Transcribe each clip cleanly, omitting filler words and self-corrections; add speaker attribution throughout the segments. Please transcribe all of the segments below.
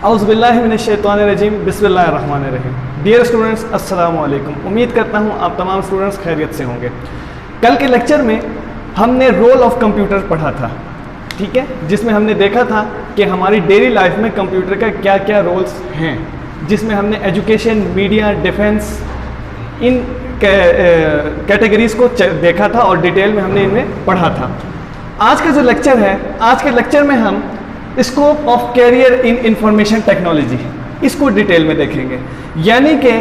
Speaker 1: औज़ुबिल्लाहिमिनश्शैतानिर्रजीम बिस्मिल्लाहिर्रहमानिर्रहीम। Dear students, अस्सलाम वालेकुम। उम्मीद करता हूँ आप तमाम स्टूडेंट्स खैरियत से होंगे। कल के लेक्चर में हमने रोल ऑफ कंप्यूटर पढ़ा था, ठीक है, जिसमें हमने देखा था कि हमारी डेली लाइफ में कंप्यूटर का क्या क्या रोल्स हैं, जिसमें हमने एजुकेशन, मीडिया, डिफेंस, इन कैटेगरीज को देखा था और डिटेल में हमने इनमें पढ़ा था। आज का जो लेक्चर है, आज के लेक्चर में हम scope of career in information technology, इसको डिटेल में देखेंगे। यानी कि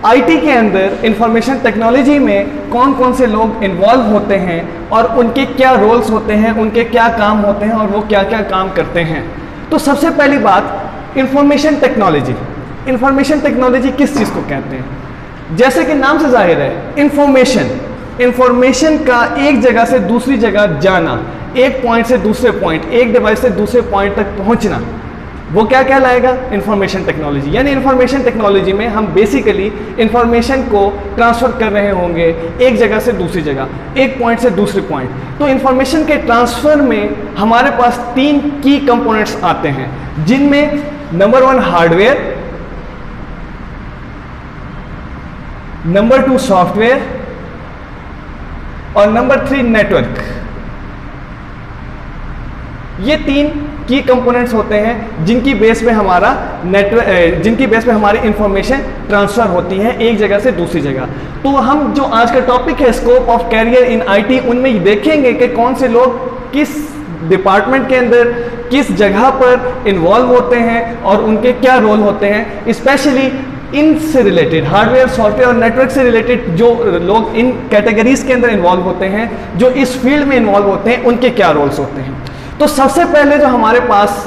Speaker 1: आईटी के अंदर इंफॉर्मेशन टेक्नोलॉजी में कौन कौन से लोग इन्वॉल्व होते हैं और उनके क्या रोल्स होते हैं, उनके क्या काम होते हैं और वो क्या क्या काम करते हैं। तो सबसे पहली बात, इंफॉर्मेशन टेक्नोलॉजी। इंफॉर्मेशन टेक्नोलॉजी किस चीज़ को कहते हैं? जैसे कि नाम से जाहिर है, इंफॉर्मेशन का एक जगह से दूसरी जगह जाना, एक पॉइंट से दूसरे पॉइंट, एक डिवाइस से दूसरे पॉइंट तक पहुंचना, वो क्या कहलाएगा? Information technology. यानी इंफॉर्मेशन टेक्नोलॉजी में हम बेसिकली इंफॉर्मेशन को ट्रांसफ़र कर रहे होंगे एक जगह से दूसरी जगह, एक पॉइंट से दूसरे पॉइंट। तो इंफॉर्मेशन के ट्रांसफ़र में हमारे पास 3 की कंपोनेंट्स आते हैं, जिनमें नंबर 1 हार्डवेयर, नंबर 2 सॉफ्टवेयर और नंबर 3 नेटवर्क। ये 3 की कंपोनेंट्स होते हैं जिनकी बेस पे हमारा नेटवर्क, जिनकी बेस पे हमारी इंफॉर्मेशन ट्रांसफर होती है एक जगह से दूसरी जगह। तो हम जो आज का टॉपिक है scope of career in IT, उनमें देखेंगे कि कौन से लोग किस डिपार्टमेंट के अंदर किस जगह पर इन्वॉल्व होते हैं और उनके क्या रोल होते हैं। स्पेशली इनसे रिलेटेड, हार्डवेयर, सॉफ्टवेयर और नेटवर्क से रिलेटेड जो लोग इन कैटेगरीज के अंदर इन्वॉल्व होते हैं, जो इस फील्ड में इन्वॉल्व होते हैं, उनके क्या रोल्स होते हैं। तो सबसे पहले जो हमारे पास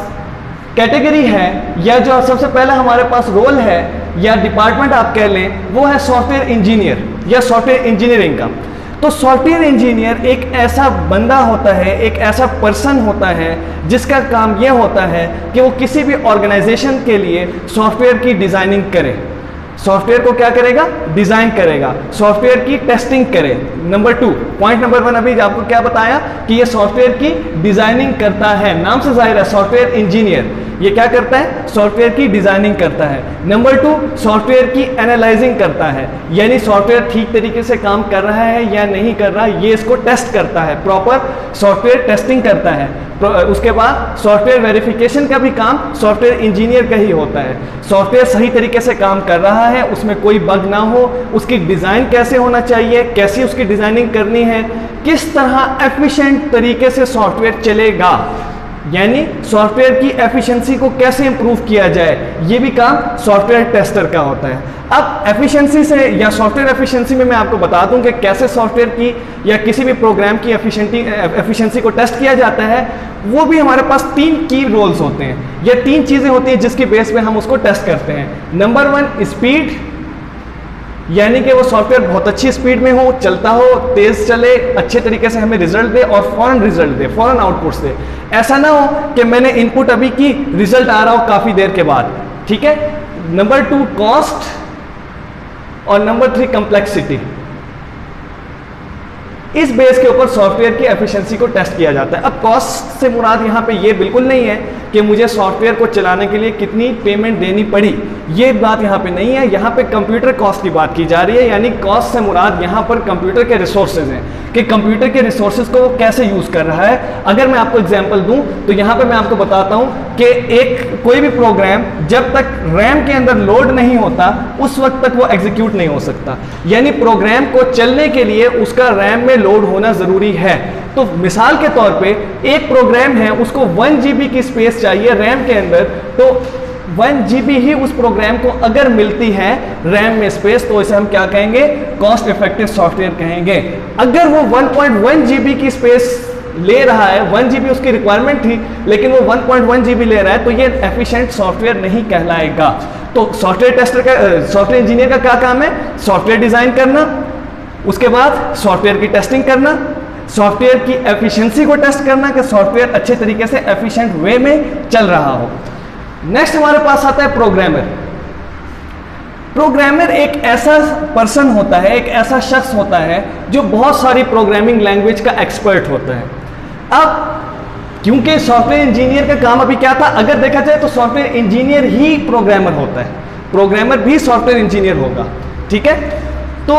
Speaker 1: कैटेगरी है या जो सबसे पहले हमारे पास रोल है या डिपार्टमेंट आप कह लें, वो है सॉफ्टवेयर इंजीनियर या सॉफ्टवेयर इंजीनियरिंग का। तो सॉफ्टवेयर इंजीनियर एक ऐसा बंदा होता है, एक ऐसा पर्सन होता है जिसका काम यह होता है कि वो किसी भी ऑर्गेनाइजेशन के लिए सॉफ्टवेयर की डिज़ाइनिंग करे। सॉफ्टवेयर को क्या करेगा? डिज़ाइन करेगा, सॉफ्टवेयर की टेस्टिंग करे। नंबर 2, पॉइंट नंबर 1 अभी आपको क्या बताया कि ये सॉफ्टवेयर की डिज़ाइनिंग करता है। नाम से जाहिर है, सॉफ्टवेयर इंजीनियर ये क्या करता है? सॉफ्टवेयर की डिज़ाइनिंग करता है। नंबर 2, सॉफ्टवेयर की एनालाइजिंग करता है, यानी सॉफ्टवेयर ठीक तरीके से काम कर रहा है या नहीं कर रहा, ये इसको टेस्ट करता है, प्रॉपर सॉफ्टवेयर टेस्टिंग करता है। उसके बाद सॉफ्टवेयर वेरिफिकेशन का भी काम सॉफ्टवेयर इंजीनियर का ही होता है। सॉफ्टवेयर सही तरीके से काम कर रहा है, उसमें कोई बग ना हो, उसकी डिज़ाइन कैसे होना चाहिए, कैसी उसकी डिज़ाइनिंग करनी है, किस तरह एफिशिएंट तरीके से सॉफ्टवेयर चलेगा, यानी सॉफ्टवेयर की एफिशिएंसी को कैसे इंप्रूव किया जाए, ये भी काम सॉफ्टवेयर टेस्टर का होता है। अब एफिशिएंसी से या सॉफ्टवेयर एफिशिएंसी में मैं आपको बता दूं कि कैसे सॉफ्टवेयर की या किसी भी प्रोग्राम की एफिशिएंसी को टेस्ट किया जाता है। वो भी हमारे पास 3 की रोल्स होते हैं, ये 3 चीज़ें होती हैं जिसकी बेस पे हम उसको टेस्ट करते हैं। नंबर 1 स्पीड, यानी कि वो सॉफ्टवेयर बहुत अच्छी स्पीड में हो, चलता हो, तेज चले, अच्छे तरीके से हमें रिजल्ट दे और फौरन रिजल्ट दे, फौरन आउटपुट्स दे। ऐसा ना हो कि मैंने इनपुट अभी की, रिजल्ट आ रहा हो काफ़ी देर के बाद, ठीक है। नंबर 2 कॉस्ट और नंबर 3 कम्प्लेक्सिटी। इस बेस के ऊपर सॉफ्टवेयर की एफिशिएंसी को टेस्ट किया जाता है। अब कॉस्ट से मुराद यहाँ पे ये बिल्कुल नहीं है कि मुझे सॉफ्टवेयर को चलाने के लिए कितनी पेमेंट देनी पड़ी, ये बात यहाँ पे नहीं है। यहाँ पे कंप्यूटर कॉस्ट की बात की जा रही है, यानी कॉस्ट से मुराद यहाँ पर कंप्यूटर के रिसोर्सेज हैं कि कंप्यूटर के रिसोर्सेज को वो कैसे यूज़ कर रहा है। अगर मैं आपको एग्जाम्पल दूँ तो यहाँ पर मैं आपको बताता हूँ कि कोई भी प्रोग्राम जब तक रैम के अंदर लोड नहीं होता उस वक्त तक वो एग्जीक्यूट नहीं हो सकता, यानी प्रोग्राम को चलने के लिए उसका रैम में लोड होना ज़रूरी है। तो मिसाल के तौर पे एक प्रोग्राम है, उसको 1 GB की स्पेस चाहिए रैम के अंदर, तो 1 GB ही उस प्रोग्राम को अगर मिलती है रैम में स्पेस, तो इसे हम क्या कहेंगे? कॉस्ट इफेक्टिव सॉफ्टवेयर कहेंगे। अगर वो 1.1 GB की स्पेस ले रहा है, 1 GB उसकी रिक्वायरमेंट थी लेकिन वो 1.1 GB ले रहा है, तो ये एफिशिएंट सॉफ्टवेयर नहीं कहलाएगा। तो सॉफ्टवेयर टेस्टर का, सॉफ्टवेयर इंजीनियर का क्या काम है? सॉफ्टवेयर डिज़ाइन करना, उसके बाद सॉफ्टवेयर की टेस्टिंग करना, सॉफ्टवेयर की एफिशिएंसी को टेस्ट करना कि सॉफ्टवेयर अच्छे तरीके से एफिशिएंट वे में चल रहा हो। नेक्स्ट हमारे पास आता है प्रोग्रामर। प्रोग्रामर एक ऐसा पर्सन होता है, एक ऐसा शख्स होता है जो बहुत सारी प्रोग्रामिंग लैंग्वेज का एक्सपर्ट होता है। अब क्योंकि सॉफ्टवेयर इंजीनियर का काम अभी क्या था, अगर देखा जाए तो सॉफ्टवेयर इंजीनियर ही प्रोग्रामर होता है, प्रोग्रामर भी सॉफ्टवेयर इंजीनियर होगा, ठीक है। तो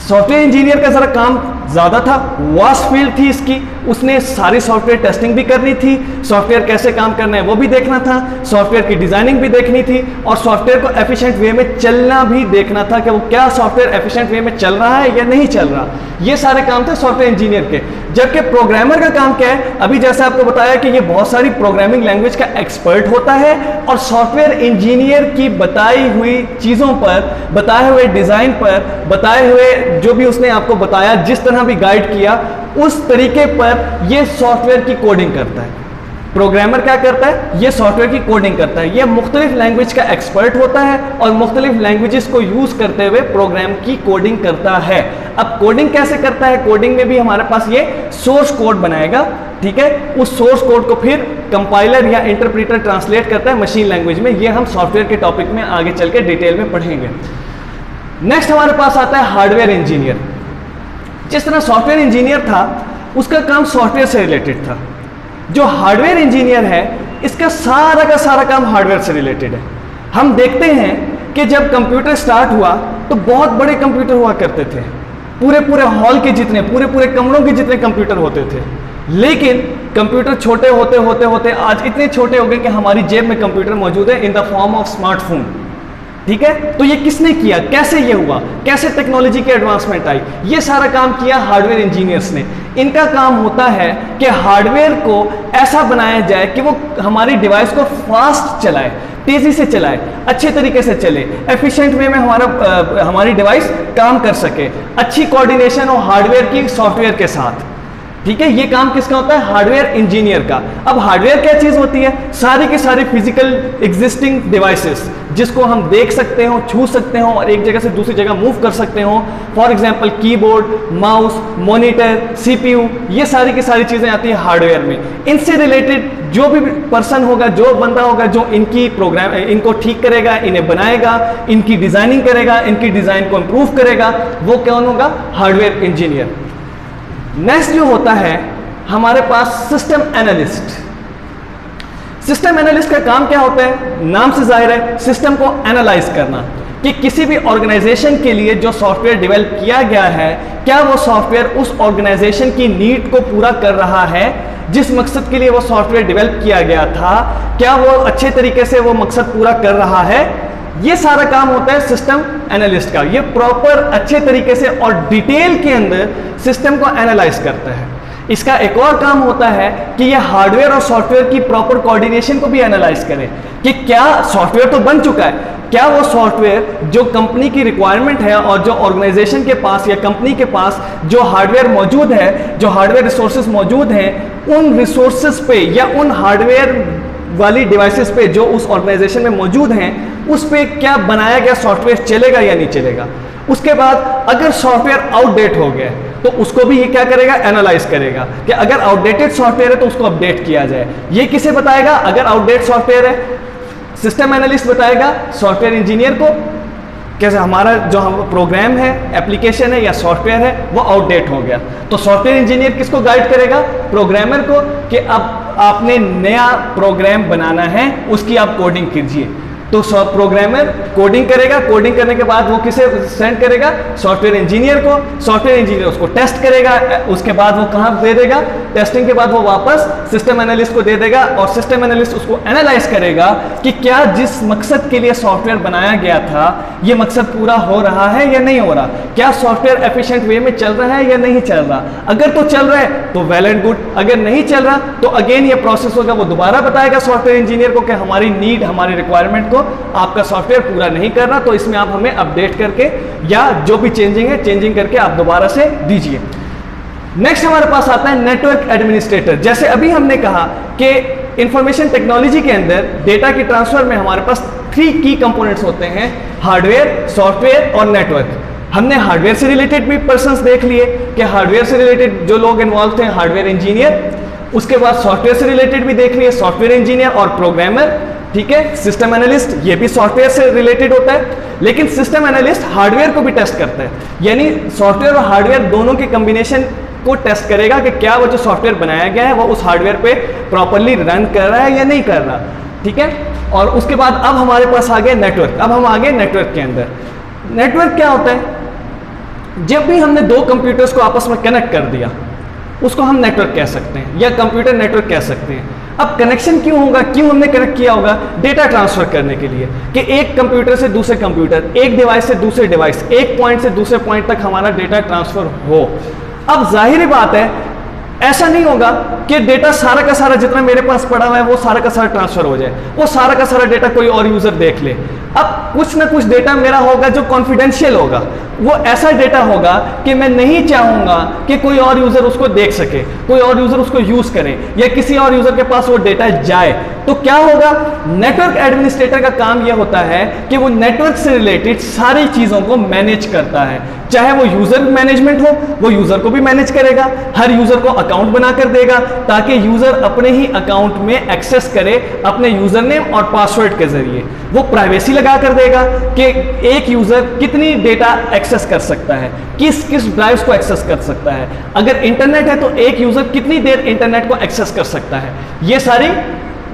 Speaker 1: सॉफ्टवेयर इंजीनियर का जरा काम ज़्यादा था, वास्ट फील्ड थी इसकी, उसने सारी सॉफ्टवेयर टेस्टिंग भी करनी थी, सॉफ्टवेयर कैसे काम करना है वो भी देखना था, सॉफ्टवेयर की डिजाइनिंग भी देखनी थी, और सॉफ्टवेयर को एफिशिएंट वे में चलना भी देखना था कि वो क्या सॉफ्टवेयर एफिशिएंट वे में चल रहा है या नहीं चल रहा। ये सारे काम थे सॉफ्टवेयर इंजीनियर के। जबकि प्रोग्रामर का काम क्या है, अभी जैसे आपको बताया कि ये बहुत सारी प्रोग्रामिंग लैंग्वेज का एक्सपर्ट होता है, और सॉफ्टवेयर इंजीनियर की बताई हुई चीज़ों पर, बताए हुए डिज़ाइन पर, बताए हुए जो भी उसने आपको बताया, जिस तरह भी गाइड किया, उस तरीके पर ये सॉफ्टवेयर की कोडिंग करता है। प्रोग्रामर क्या करता है, ये सॉफ्टवेयर की कोडिंग करता है, ये मुख्तलिफ लैंग्वेज का एक्सपर्ट होता है और मुख्तलिफ लैंग्वेजेस को यूज करते हुए प्रोग्राम की कोडिंग करता है। अब कोडिंग कैसे करता है, कोडिंग में भी हमारे पास ये सोर्स कोड बनाएगा, ठीक है, उस सोर्स कोड को फिर कंपाइलर या इंटरप्रेटर ट्रांसलेट करता है मशीन लैंग्वेज में। ये हम सॉफ्टवेयर के टॉपिक में आगे चल के डिटेल में पढ़ेंगे। नेक्स्ट हमारे पास आता है हार्डवेयर इंजीनियर। जिस तरह सॉफ्टवेयर इंजीनियर था, उसका काम सॉफ्टवेयर से रिलेटेड था। जो हार्डवेयर इंजीनियर है, इसका सारा का सारा काम हार्डवेयर से रिलेटेड है। हम देखते हैं कि जब कंप्यूटर स्टार्ट हुआ तो बहुत बड़े कंप्यूटर हुआ करते थे, पूरे पूरे हॉल के जितने, पूरे पूरे कमरों के जितने कंप्यूटर होते थे। लेकिन कंप्यूटर छोटे होते होते होते आज इतने छोटे हो गए कि हमारी जेब में कंप्यूटर मौजूद है in the form of smartphone, ठीक है। तो ये किसने किया, कैसे ये हुआ, कैसे टेक्नोलॉजी की एडवांसमेंट आई, ये सारा काम किया हार्डवेयर इंजीनियर्स ने। इनका काम होता है कि हार्डवेयर को ऐसा बनाया जाए कि वो हमारी डिवाइस को फास्ट चलाए, तेजी से चलाए, अच्छे तरीके से चले, एफिशिएंट वे में हमारी डिवाइस काम कर सके, अच्छी कोऑर्डिनेशन हो हार्डवेयर की सॉफ्टवेयर के साथ, ठीक है। ये काम किसका होता है, हार्डवेयर इंजीनियर का। अब हार्डवेयर क्या चीज होती है, सारी की सारी फिजिकल एग्जिस्टिंग डिवाइसेस जिसको हम देख सकते हो, छू सकते हो और एक जगह से दूसरी जगह मूव कर सकते हो। For example keyboard, mouse, monitor, CPU, ये सारी की सारी चीजें आती है हार्डवेयर में। इनसे रिलेटेड जो भी पर्सन होगा, जो बंदा होगा, जो इनकी प्रोग्राम इनको ठीक करेगा, इन्हें बनाएगा, इनकी डिजाइनिंग करेगा, इनकी डिजाइन को इंप्रूव करेगा, वो कौन होगा, हार्डवेयर इंजीनियर। नेक्स्ट जो होता है हमारे पास सिस्टम एनालिस्ट। सिस्टम एनालिस्ट का काम क्या होता है, नाम से जाहिर है, सिस्टम को एनालाइज करना कि किसी भी ऑर्गेनाइजेशन के लिए जो सॉफ्टवेयर डेवलप किया गया है, क्या वो सॉफ्टवेयर उस ऑर्गेनाइजेशन की नीड को पूरा कर रहा है, जिस मकसद के लिए वो सॉफ्टवेयर डेवलप किया गया था, क्या वो अच्छे तरीके से वो मकसद पूरा कर रहा है। ये सारा काम होता है सिस्टम एनालिस्ट का। ये प्रॉपर अच्छे तरीके से और डिटेल के अंदर सिस्टम को एनालाइज करता है। इसका एक और काम होता है कि ये हार्डवेयर और सॉफ्टवेयर की प्रॉपर कोऑर्डिनेशन को भी एनालाइज करे कि क्या सॉफ्टवेयर तो बन चुका है, क्या वो सॉफ्टवेयर जो कंपनी की रिक्वायरमेंट है और जो ऑर्गेनाइजेशन के पास या कंपनी के पास जो हार्डवेयर मौजूद है, जो हार्डवेयर रिसोर्सेज मौजूद हैं, उन रिसोर्सेज पे या उन हार्डवेयर वाली डिवाइसेस पे जो उस ऑर्गेनाइजेशन में मौजूद हैं, उस पे क्या बनाया गया सॉफ्टवेयर चलेगा या नहीं चलेगा। उसके बाद अगर सॉफ्टवेयर आउटडेट हो गया तो उसको भी ये क्या करेगा, एनालाइज करेगा कि अगर आउटडेटेड सॉफ्टवेयर है तो उसको अपडेट किया जाए। ये किसे बताएगा, अगर आउटडेट सॉफ्टवेयर है, सिस्टम एनालिस्ट बताएगा सॉफ्टवेयर इंजीनियर को कैसे हमारा जो हम प्रोग्राम है, एप्लीकेशन है या सॉफ्टवेयर है वो आउटडेट हो गया। तो सॉफ्टवेयर इंजीनियर किसको गाइड करेगा, प्रोग्रामर को, कि अब आपने नया प्रोग्राम बनाना है, उसकी आप कोडिंग कीजिए। तो प्रोग्रामर कोडिंग करेगा, कोडिंग करने के बाद वो किसे सेंड करेगा, सॉफ्टवेयर इंजीनियर को। सॉफ्टवेयर इंजीनियर उसको टेस्ट करेगा, उसके बाद वो कहाँ दे देगा, टेस्टिंग के बाद वो वापस सिस्टम एनालिस्ट को दे देगा और सिस्टम एनालिस्ट उसको एनालाइज करेगा कि क्या जिस मकसद के लिए सॉफ्टवेयर बनाया गया था ये मकसद पूरा हो रहा है या नहीं हो रहा, क्या सॉफ्टवेयर एफिशिएंट वे में चल रहा है या नहीं चल रहा। अगर तो चल रहा है तो वेल एंड गुड, अगर नहीं चल रहा तो अगेन ये प्रोसेस होगा, वो दोबारा बताएगा सॉफ्टवेयर इंजीनियर को कि हमारी नीड, हमारी रिक्वायरमेंट को आपका सॉफ्टवेयर पूरा नहीं कर रहा, तो इसमें आप हमें अपडेट करके या जो भी चेंजिंग है चेंजिंग करके आप दोबारा से दीजिए। नेक्स्ट हमारे पास आता है नेटवर्क एडमिनिस्ट्रेटर। जैसे अभी हमने कहा कि इंफॉर्मेशन टेक्नोलॉजी के अंदर डेटा की ट्रांसफर में हमारे पास 3 की कंपोनेंट्स होते हैं, हार्डवेयर, सॉफ्टवेयर और नेटवर्क। हमने हार्डवेयर से रिलेटेड भी पर्संस देख लिए कि हार्डवेयर से रिलेटेड जो लोग इन्वॉल्व थे हार्डवेयर इंजीनियर, उसके बाद सॉफ्टवेयर से रिलेटेड भी देख लिए सॉफ्टवेयर इंजीनियर और प्रोग्रामर, ठीक है, सिस्टम एनालिस्ट, ये भी सॉफ्टवेयर से रिलेटेड होता है। लेकिन सिस्टम एनालिस्ट हार्डवेयर को भी टेस्ट करता है, यानी सॉफ्टवेयर और हार्डवेयर दोनों के कॉम्बिनेशन को टेस्ट करेगा कि क्या वो जो सॉफ्टवेयर बनाया गया है वो उस हार्डवेयर पे प्रॉपरली रन कर रहा है या नहीं कर रहा। ठीक है, और उसके बाद अब हमारे पास आ गए नेटवर्क। अब हम आ गए नेटवर्क के अंदर। नेटवर्क क्या होता है? जब भी हमने दो कंप्यूटर्स को आपस में कनेक्ट कर दिया उसको हम नेटवर्क कह सकते हैं या कंप्यूटर नेटवर्क कह सकते हैं। अब कनेक्शन क्यों होगा, क्यों हमने कनेक्ट किया होगा? डेटा ट्रांसफर करने के लिए, कि एक कंप्यूटर से दूसरे कंप्यूटर, एक डिवाइस से दूसरे डिवाइस, एक पॉइंट से दूसरे पॉइंट तक हमारा डेटा ट्रांसफर हो। अब जाहिर बात है ऐसा नहीं होगा कि डेटा सारा का सारा जितना मेरे पास पड़ा हुआ है वो सारा का सारा ट्रांसफर हो जाए, वो सारा का सारा डेटा कोई और यूजर देख ले। अब कुछ ना कुछ डेटा मेरा होगा जो कॉन्फिडेंशियल होगा, वो ऐसा डेटा होगा कि मैं नहीं चाहूंगा कि कोई और यूजर उसको देख सके, कोई और यूजर उसको यूज करे या किसी और यूजर के पास वो डेटा जाए। तो क्या होगा? नेटवर्क एडमिनिस्ट्रेटर का काम यह होता है कि वो नेटवर्क से रिलेटेड सारी चीजों को मैनेज करता है। चाहे वो यूजर मैनेजमेंट हो, वो यूजर को भी मैनेज करेगा, हर यूजर को अकाउंट बनाकर देगा ताकि यूजर अपने ही अकाउंट में एक्सेस करे अपने यूजर नेम और पासवर्ड के जरिए। वो प्राइवेसी लगा कर देगा कि एक यूजर कितनी डेटा एक्सेस कर सकता है, किस किस ड्राइव्स को एक्सेस कर सकता है। अगर इंटरनेट है तो एक यूजर कितनी देर इंटरनेट को एक्सेस कर सकता है। ये सारी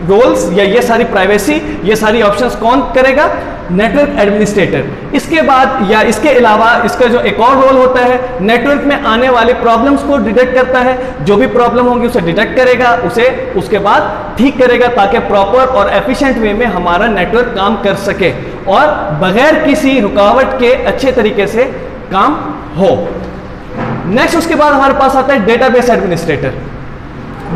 Speaker 1: रोल्स या ये सारी प्राइवेसी, ये सारी ऑप्शंस कौन करेगा? Network administrator. इसके बाद या इसके अलावा इसका जो एक और रोल होता है, नेटवर्क में आने वाले प्रॉब्लम्स को डिटेक्ट करता है। जो भी प्रॉब्लम होगी उसे डिटेक्ट करेगा, उसे उसके बाद ठीक करेगा ताकि प्रॉपर और एफिशिएंट वे में हमारा नेटवर्क काम कर सके और बगैर किसी रुकावट के अच्छे तरीके से काम हो। नेक्स्ट उसके बाद हमारे पास आता है डेटाबेस एडमिनिस्ट्रेटर।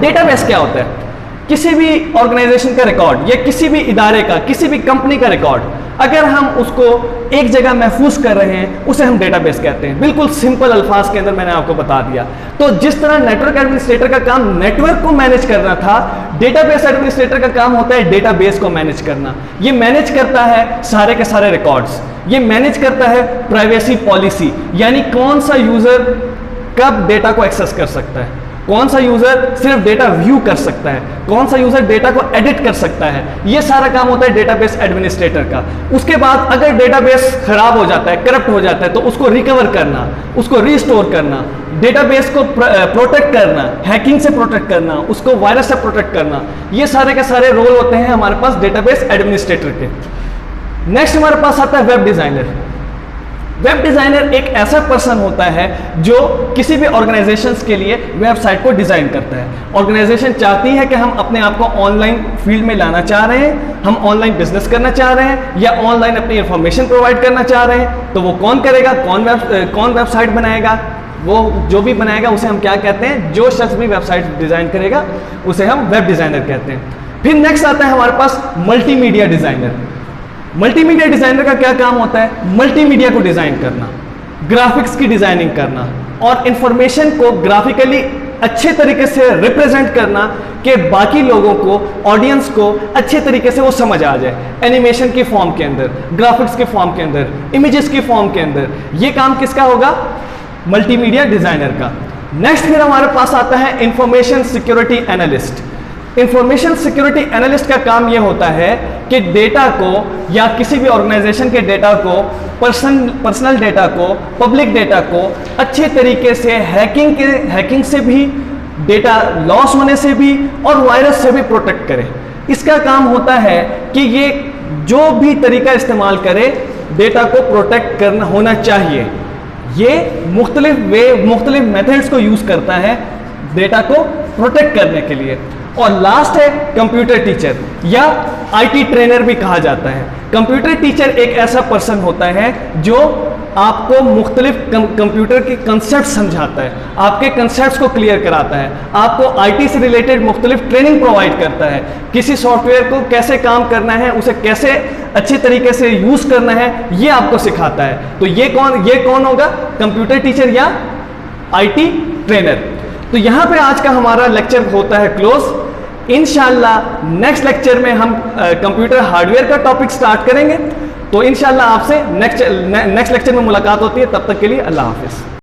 Speaker 1: डेटाबेस क्या होता है? किसी भी ऑर्गेनाइजेशन का रिकॉर्ड या किसी भी इदारे का, किसी भी कंपनी का रिकॉर्ड अगर हम उसको एक जगह महफूज कर रहे हैं उसे हम डेटाबेस कहते हैं। बिल्कुल सिंपल अल्फाज के अंदर मैंने आपको बता दिया। तो जिस तरह नेटवर्क एडमिनिस्ट्रेटर का काम नेटवर्क को मैनेज करना था, डेटाबेस एडमिनिस्ट्रेटर का काम होता है डेटाबेस को मैनेज करना। ये मैनेज करता है सारे के सारे रिकॉर्ड्स, ये मैनेज करता है प्राइवेसी पॉलिसी, यानी कौन सा यूजर कब डेटा को एक्सेस कर सकता है, कौन सा यूजर सिर्फ डेटा व्यू कर सकता है, कौन सा यूजर डेटा को एडिट कर सकता है। ये सारा काम होता है डेटाबेस एडमिनिस्ट्रेटर का। उसके बाद अगर डेटाबेस खराब हो जाता है, करप्ट हो जाता है, तो उसको रिकवर करना, उसको रिस्टोर करना, डेटाबेस को प्रोटेक्ट करना, हैकिंग से प्रोटेक्ट करना, उसको वायरस से प्रोटेक्ट करना, ये सारे के सारे रोल होते हैं हमारे पास डेटाबेस एडमिनिस्ट्रेटर के। नेक्स्ट हमारे पास आता है वेब डिजाइनर। वेब डिजाइनर एक ऐसा पर्सन होता है जो किसी भी ऑर्गेनाइजेशंस के लिए वेबसाइट को डिजाइन करता है। ऑर्गेनाइजेशन चाहती है कि हम अपने आप को ऑनलाइन फील्ड में लाना चाह रहे हैं, हम ऑनलाइन बिजनेस करना चाह रहे हैं या ऑनलाइन अपनी इंफॉर्मेशन प्रोवाइड करना चाह रहे हैं, तो वो कौन करेगा? कौन वेबसाइट बनाएगा? वो जो भी बनाएगा उसे हम क्या कहते हैं? जो शख्स भी वेबसाइट डिजाइन करेगा उसे हम वेब डिजाइनर कहते हैं। फिर नेक्स्ट आता है हमारे पास मल्टीमीडिया डिजाइनर। मल्टीमीडिया डिजाइनर का क्या काम होता है? मल्टीमीडिया को डिजाइन करना, ग्राफिक्स की डिजाइनिंग करना और इंफॉर्मेशन को ग्राफिकली अच्छे तरीके से रिप्रेजेंट करना कि बाकी लोगों को, ऑडियंस को अच्छे तरीके से वो समझ आ जाए। एनिमेशन के फॉर्म के अंदर, ग्राफिक्स के फॉर्म के अंदर, इमेजेस के फॉर्म के अंदर। ये काम किसका होगा? मल्टीमीडिया डिजाइनर का। नेक्स्ट फिर हमारे पास आता है information security analyst. Information security analyst का काम यह होता है कि डेटा को या किसी भी ऑर्गेनाइजेशन के डेटा को, पर्सनल डेटा को, पब्लिक डेटा को अच्छे तरीके से हैकिंग से भी, डेटा लॉस होने से भी और वायरस से भी प्रोटेक्ट करे। इसका काम होता है कि ये जो भी तरीका इस्तेमाल करे डेटा को प्रोटेक्ट करना होना चाहिए। ये मुख्तलिफ मेथड्स को यूज करता है डेटा को प्रोटेक्ट करने के लिए। और लास्ट है कंप्यूटर टीचर या आईटी ट्रेनर भी कहा जाता है। कंप्यूटर टीचर एक ऐसा पर्सन होता है जो आपको मुख्तलिफ कंप्यूटर के कंसेप्ट समझाता है, आपके कंसेप्ट्स को क्लियर कराता है, आपको आईटी से रिलेटेड मुख्तलिफ ट्रेनिंग प्रोवाइड करता है। किसी सॉफ्टवेयर को कैसे काम करना है, उसे कैसे अच्छे तरीके से यूज करना है, ये आपको सिखाता है। तो ये कौन होगा? कंप्यूटर टीचर या आईटी ट्रेनर। तो यहाँ पे आज का हमारा लेक्चर होता है क्लोज। इंशाल्लाह नेक्स्ट लेक्चर में हम कंप्यूटर हार्डवेयर का टॉपिक स्टार्ट करेंगे। तो इंशाल्लाह आपसे नेक्स्ट लेक्चर में मुलाकात होती है। तब तक के लिए अल्लाह हाफिज़।